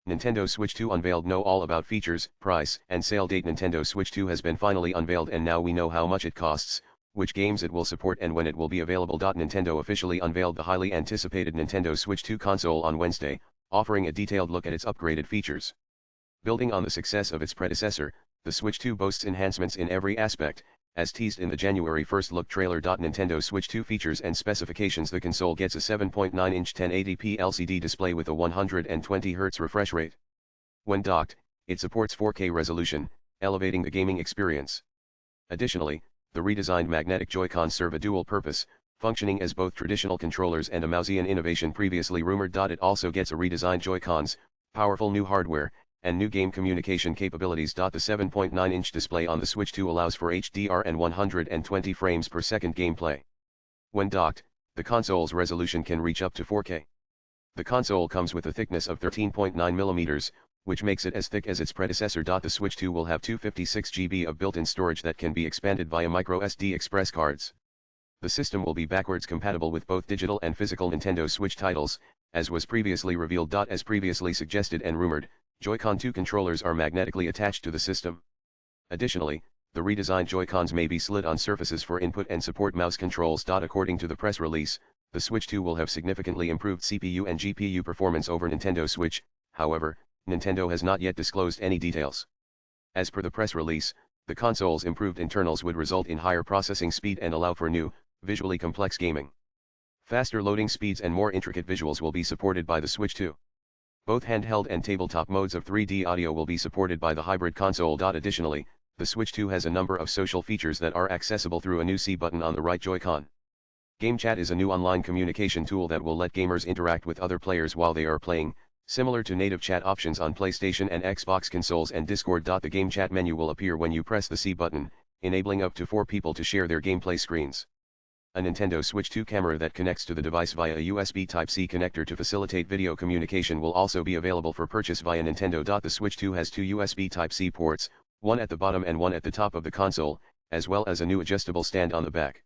Nintendo Switch 2 unveiled. Know all about features, price, and sale date. Nintendo Switch 2 has been finally unveiled and now we know how much it costs, which games it will support and when it will be available. Nintendo officially unveiled the highly anticipated Nintendo Switch 2 console on Wednesday, offering a detailed look at its upgraded features. Building on the success of its predecessor, the Switch 2 boasts enhancements in every aspect, as teased in the January 1st look trailer. Nintendo Switch 2 features and specifications. The console gets a 7.9-inch 1080p LCD display with a 120Hz refresh rate. When docked, it supports 4K resolution, elevating the gaming experience. Additionally, the redesigned magnetic Joy-Cons serve a dual purpose, functioning as both traditional controllers and a mouseian innovation previously rumored. It also gets a redesigned Joy-Cons, powerful new hardware, and new game communication capabilities. The 7.9-inch display on the Switch 2 allows for HDR and 120 frames per second gameplay. When docked, the console's resolution can reach up to 4K. The console comes with a thickness of 13.9 mm, which makes it as thick as its predecessor. The Switch 2 will have 256 GB of built-in storage that can be expanded via microSD express cards. The system will be backwards compatible with both digital and physical Nintendo Switch titles, as was previously revealed. As previously suggested and rumored, Joy-Con 2 controllers are magnetically attached to the system. Additionally, the redesigned Joy-Cons may be slid on surfaces for input and support mouse controls. According to the press release, the Switch 2 will have significantly improved CPU and GPU performance over Nintendo Switch. However, Nintendo has not yet disclosed any details. As per the press release, the console's improved internals would result in higher processing speed and allow for new, visually complex gaming. Faster loading speeds and more intricate visuals will be supported by the Switch 2. Both handheld and tabletop modes of 3D audio will be supported by the hybrid console. Additionally, the Switch 2 has a number of social features that are accessible through a new C button on the right Joy-Con. Game Chat is a new online communication tool that will let gamers interact with other players while they are playing, similar to native chat options on PlayStation and Xbox consoles and Discord. The Game Chat menu will appear when you press the C button, enabling up to 4 people to share their gameplay screens. A Nintendo Switch 2 camera that connects to the device via a USB Type-C connector to facilitate video communication will also be available for purchase via Nintendo. The Switch 2 has 2 USB Type-C ports, one at the bottom and one at the top of the console, as well as a new adjustable stand on the back.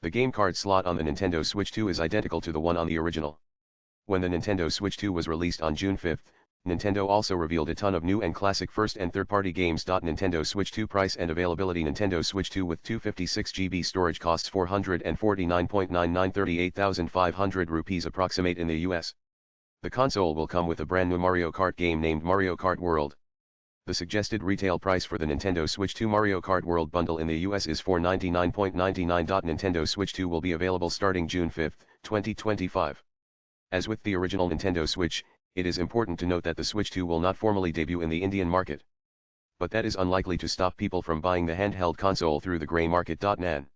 The game card slot on the Nintendo Switch 2 is identical to the one on the original. When the Nintendo Switch 2 was released on June 5, Nintendo also revealed a ton of new and classic first and third-party games. Nintendo Switch 2 price and availability. Nintendo Switch 2 with 256 GB storage costs 449.99 38,500 rupees approximate in the US. The console will come with a brand new Mario Kart game named Mario Kart World. The suggested retail price for the Nintendo Switch 2 Mario Kart World bundle in the US is $499.99. Nintendo Switch 2 will be available starting June 5, 2025. As with the original Nintendo Switch, it is important to note that the Switch 2 will not formally debut in the Indian market. But that is unlikely to stop people from buying the handheld console through the grey market. Nan.